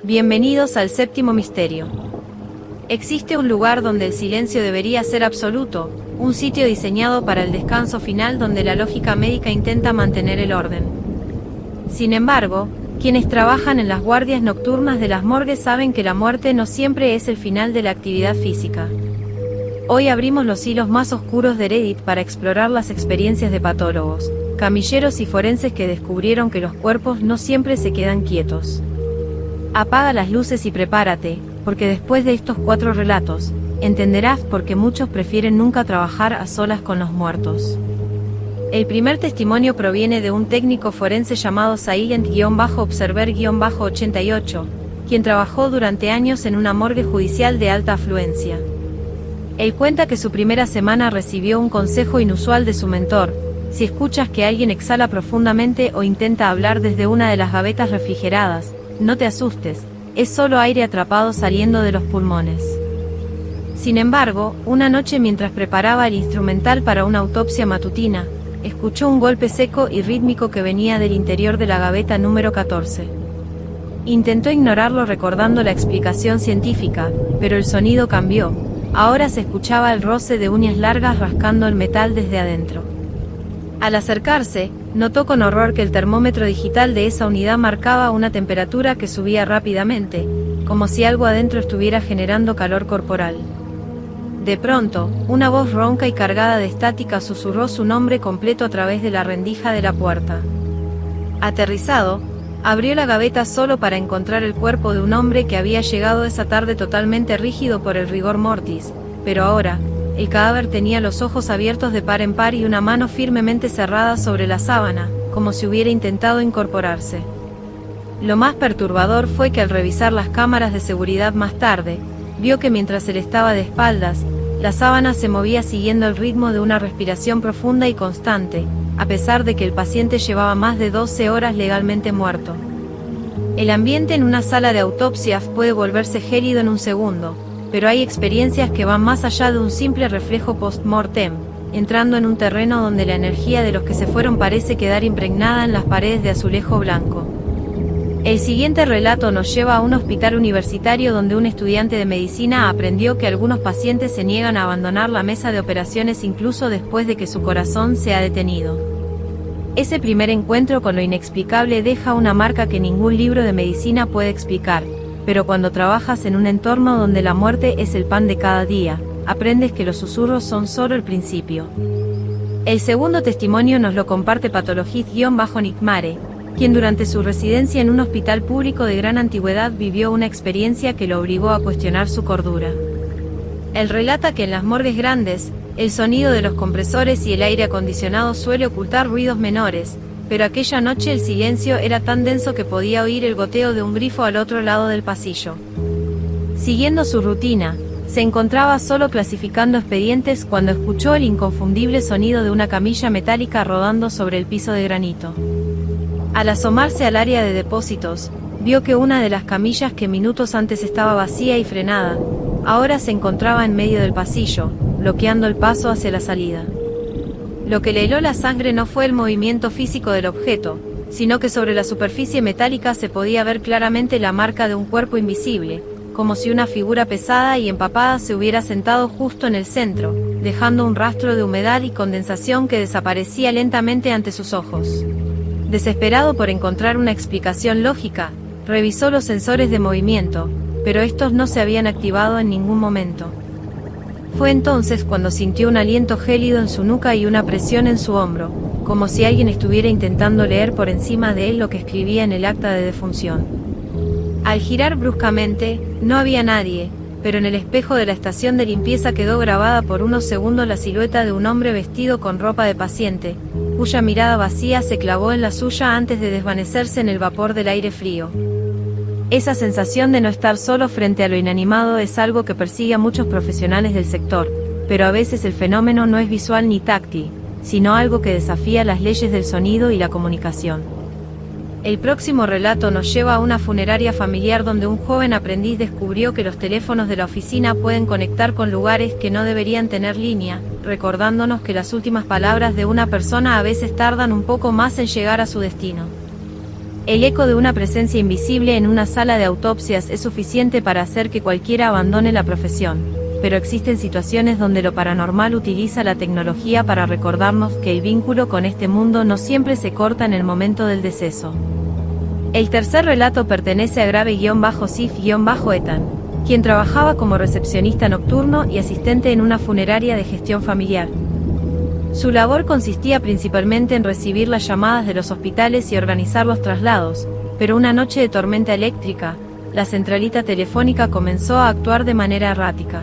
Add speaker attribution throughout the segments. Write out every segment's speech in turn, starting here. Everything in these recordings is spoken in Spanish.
Speaker 1: Bienvenidos al séptimo misterio. Existe un lugar donde el silencio debería ser absoluto, un sitio diseñado para el descanso final donde la lógica médica intenta mantener el orden. Sin embargo, quienes trabajan en las guardias nocturnas de las morgues saben que la muerte no siempre es el final de la actividad física. Hoy abrimos los hilos más oscuros de Reddit para explorar las experiencias de patólogos, camilleros y forenses que descubrieron que los cuerpos no siempre se quedan quietos. Apaga las luces y prepárate, porque después de estos 4 relatos, entenderás por qué muchos prefieren nunca trabajar a solas con los muertos. El primer testimonio proviene de un técnico forense llamado Silent-Observer-88, quien trabajó durante años en una morgue judicial de alta afluencia. Él cuenta que su primera semana recibió un consejo inusual de su mentor: si escuchas que alguien exhala profundamente o intenta hablar desde una de las gavetas refrigeradas, no te asustes, es solo aire atrapado saliendo de los pulmones. Sin embargo, una noche mientras preparaba el instrumental para una autopsia matutina, escuchó un golpe seco y rítmico que venía del interior de la gaveta número 14. Intentó ignorarlo recordando la explicación científica, pero el sonido cambió. Ahora se escuchaba el roce de uñas largas rascando el metal desde adentro. Al acercarse, notó con horror que el termómetro digital de esa unidad marcaba una temperatura que subía rápidamente, como si algo adentro estuviera generando calor corporal. De pronto, una voz ronca y cargada de estática susurró su nombre completo a través de la rendija de la puerta. Aterrizado, abrió la gaveta solo para encontrar el cuerpo de un hombre que había llegado esa tarde totalmente rígido por el rigor mortis, pero ahora, el cadáver tenía los ojos abiertos de par en par y una mano firmemente cerrada sobre la sábana, como si hubiera intentado incorporarse. Lo más perturbador fue que al revisar las cámaras de seguridad más tarde, vio que mientras él estaba de espaldas, la sábana se movía siguiendo el ritmo de una respiración profunda y constante, a pesar de que el paciente llevaba más de 12 horas legalmente muerto. El ambiente en una sala de autopsias puede volverse gélido en un segundo, pero hay experiencias que van más allá de un simple reflejo post-mortem, entrando en un terreno donde la energía de los que se fueron parece quedar impregnada en las paredes de azulejo blanco. El siguiente relato nos lleva a un hospital universitario donde un estudiante de medicina aprendió que algunos pacientes se niegan a abandonar la mesa de operaciones incluso después de que su corazón se ha detenido. Ese primer encuentro con lo inexplicable deja una marca que ningún libro de medicina puede explicar. Pero cuando trabajas en un entorno donde la muerte es el pan de cada día, aprendes que los susurros son solo el principio. El segundo testimonio nos lo comparte Patologist-Nicmare, quien durante su residencia en un hospital público de gran antigüedad vivió una experiencia que lo obligó a cuestionar su cordura. Él relata que en las morgues grandes, el sonido de los compresores y el aire acondicionado suele ocultar ruidos menores, pero aquella noche el silencio era tan denso que podía oír el goteo de un grifo al otro lado del pasillo. Siguiendo su rutina, se encontraba solo clasificando expedientes cuando escuchó el inconfundible sonido de una camilla metálica rodando sobre el piso de granito. Al asomarse al área de depósitos, vio que una de las camillas que minutos antes estaba vacía y frenada, ahora se encontraba en medio del pasillo, bloqueando el paso hacia la salida. Lo que le heló la sangre no fue el movimiento físico del objeto, sino que sobre la superficie metálica se podía ver claramente la marca de un cuerpo invisible, como si una figura pesada y empapada se hubiera sentado justo en el centro, dejando un rastro de humedad y condensación que desaparecía lentamente ante sus ojos. Desesperado por encontrar una explicación lógica, revisó los sensores de movimiento, pero estos no se habían activado en ningún momento. Fue entonces cuando sintió un aliento gélido en su nuca y una presión en su hombro, como si alguien estuviera intentando leer por encima de él lo que escribía en el acta de defunción. Al girar bruscamente, no había nadie, pero en el espejo de la estación de limpieza quedó grabada por unos segundos la silueta de un hombre vestido con ropa de paciente, cuya mirada vacía se clavó en la suya antes de desvanecerse en el vapor del aire frío. Esa sensación de no estar solo frente a lo inanimado es algo que persigue a muchos profesionales del sector, pero a veces el fenómeno no es visual ni táctil, sino algo que desafía las leyes del sonido y la comunicación. El próximo relato nos lleva a una funeraria familiar donde un joven aprendiz descubrió que los teléfonos de la oficina pueden conectar con lugares que no deberían tener línea, recordándonos que las últimas palabras de una persona a veces tardan un poco más en llegar a su destino. El eco de una presencia invisible en una sala de autopsias es suficiente para hacer que cualquiera abandone la profesión, pero existen situaciones donde lo paranormal utiliza la tecnología para recordarnos que el vínculo con este mundo no siempre se corta en el momento del deceso. El tercer relato pertenece a Grave-Sif-Ethan, quien trabajaba como recepcionista nocturno y asistente en una funeraria de gestión familiar. Su labor consistía principalmente en recibir las llamadas de los hospitales y organizar los traslados, pero una noche de tormenta eléctrica, la centralita telefónica comenzó a actuar de manera errática.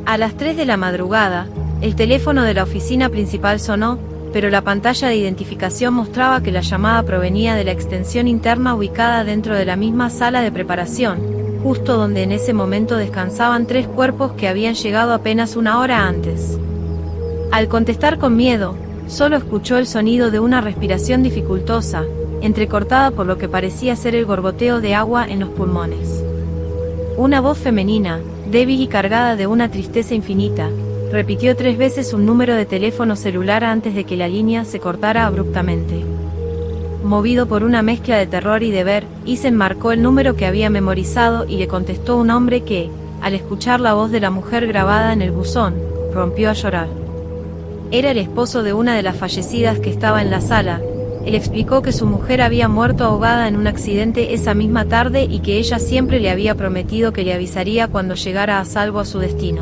Speaker 1: A las 3 de la madrugada, el teléfono de la oficina principal sonó, pero la pantalla de identificación mostraba que la llamada provenía de la extensión interna ubicada dentro de la misma sala de preparación, justo donde en ese momento descansaban 3 cuerpos que habían llegado apenas una hora antes. Al contestar con miedo, solo escuchó el sonido de una respiración dificultosa, entrecortada por lo que parecía ser el gorboteo de agua en los pulmones. Una voz femenina, débil y cargada de una tristeza infinita, repitió 3 veces un número de teléfono celular antes de que la línea se cortara abruptamente. Movido por una mezcla de terror y deber, Ethan marcó el número que había memorizado y le contestó un hombre que, al escuchar la voz de la mujer grabada en el buzón, rompió a llorar. Era el esposo de una de las fallecidas que estaba en la sala. Él explicó que su mujer había muerto ahogada en un accidente esa misma tarde y que ella siempre le había prometido que le avisaría cuando llegara a salvo a su destino.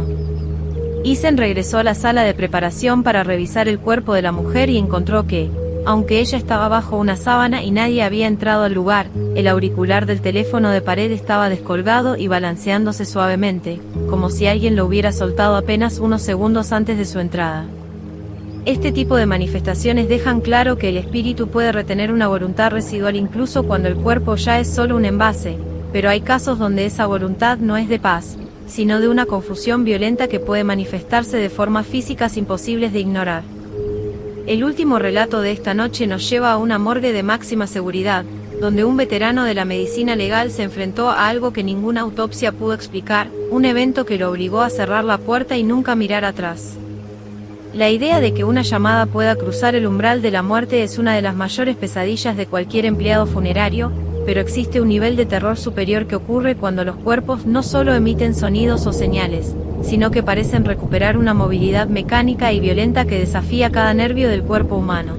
Speaker 1: Ethan regresó a la sala de preparación para revisar el cuerpo de la mujer y encontró que, aunque ella estaba bajo una sábana y nadie había entrado al lugar, el auricular del teléfono de pared estaba descolgado y balanceándose suavemente, como si alguien lo hubiera soltado apenas unos segundos antes de su entrada. Este tipo de manifestaciones dejan claro que el espíritu puede retener una voluntad residual incluso cuando el cuerpo ya es solo un envase, pero hay casos donde esa voluntad no es de paz, sino de una confusión violenta que puede manifestarse de formas físicas imposibles de ignorar. El último relato de esta noche nos lleva a una morgue de máxima seguridad, donde un veterano de la medicina legal se enfrentó a algo que ninguna autopsia pudo explicar, un evento que lo obligó a cerrar la puerta y nunca mirar atrás. La idea de que una llamada pueda cruzar el umbral de la muerte es una de las mayores pesadillas de cualquier empleado funerario, pero existe un nivel de terror superior que ocurre cuando los cuerpos no solo emiten sonidos o señales, sino que parecen recuperar una movilidad mecánica y violenta que desafía cada nervio del cuerpo humano.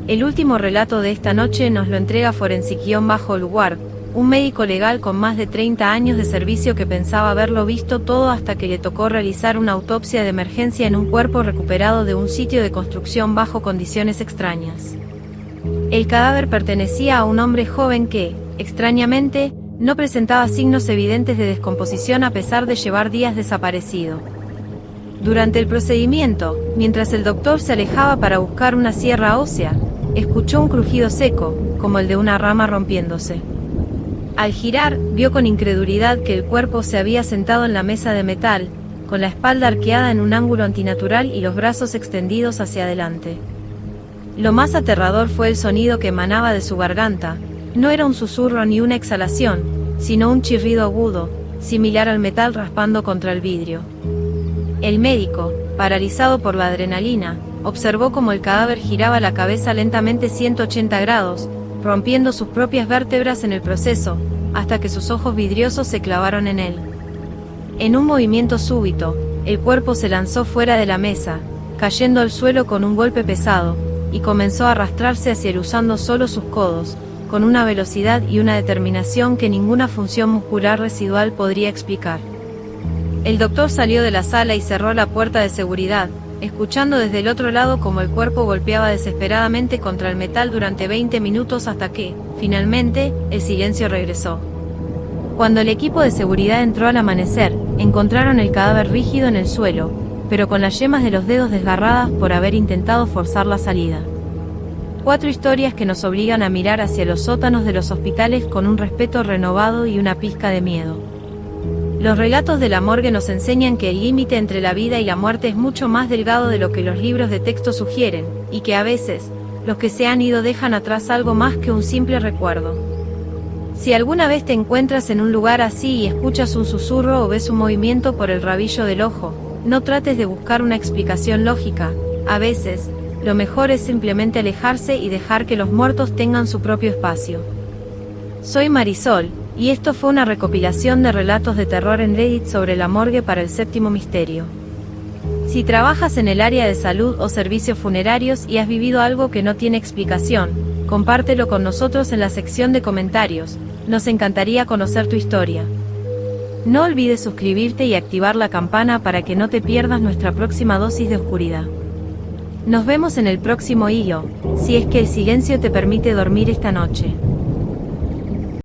Speaker 1: El último relato de esta noche nos lo entrega Forensic-Luguard, un médico legal con más de 30 años de servicio que pensaba haberlo visto todo hasta que le tocó realizar una autopsia de emergencia en un cuerpo recuperado de un sitio de construcción bajo condiciones extrañas. El cadáver pertenecía a un hombre joven que, extrañamente, no presentaba signos evidentes de descomposición a pesar de llevar días desaparecido. Durante el procedimiento, mientras el doctor se alejaba para buscar una sierra ósea, escuchó un crujido seco, como el de una rama rompiéndose. Al girar, vio con incredulidad que el cuerpo se había sentado en la mesa de metal, con la espalda arqueada en un ángulo antinatural y los brazos extendidos hacia adelante. Lo más aterrador fue el sonido que emanaba de su garganta. No era un susurro ni una exhalación, sino un chirrido agudo, similar al metal raspando contra el vidrio. El médico, paralizado por la adrenalina, observó cómo el cadáver giraba la cabeza lentamente 180 grados, rompiendo sus propias vértebras en el proceso, hasta que sus ojos vidriosos se clavaron en él. En un movimiento súbito, el cuerpo se lanzó fuera de la mesa, cayendo al suelo con un golpe pesado, y comenzó a arrastrarse hacia él usando solo sus codos, con una velocidad y una determinación que ninguna función muscular residual podría explicar. El doctor salió de la sala y cerró la puerta de seguridad, escuchando desde el otro lado cómo el cuerpo golpeaba desesperadamente contra el metal durante 20 minutos hasta que, finalmente, el silencio regresó. Cuando el equipo de seguridad entró al amanecer, encontraron el cadáver rígido en el suelo, pero con las yemas de los dedos desgarradas por haber intentado forzar la salida. 4 historias que nos obligan a mirar hacia los sótanos de los hospitales con un respeto renovado y una pizca de miedo. Los relatos de la morgue nos enseñan que el límite entre la vida y la muerte es mucho más delgado de lo que los libros de texto sugieren, y que a veces, los que se han ido dejan atrás algo más que un simple recuerdo. Si alguna vez te encuentras en un lugar así y escuchas un susurro o ves un movimiento por el rabillo del ojo, no trates de buscar una explicación lógica. A veces, lo mejor es simplemente alejarse y dejar que los muertos tengan su propio espacio. Soy Marisol, y esto fue una recopilación de relatos de terror en Reddit sobre la morgue para el séptimo misterio. Si trabajas en el área de salud o servicios funerarios y has vivido algo que no tiene explicación, compártelo con nosotros en la sección de comentarios, nos encantaría conocer tu historia. No olvides suscribirte y activar la campana para que no te pierdas nuestra próxima dosis de oscuridad. Nos vemos en el próximo hilo, si es que el silencio te permite dormir esta noche.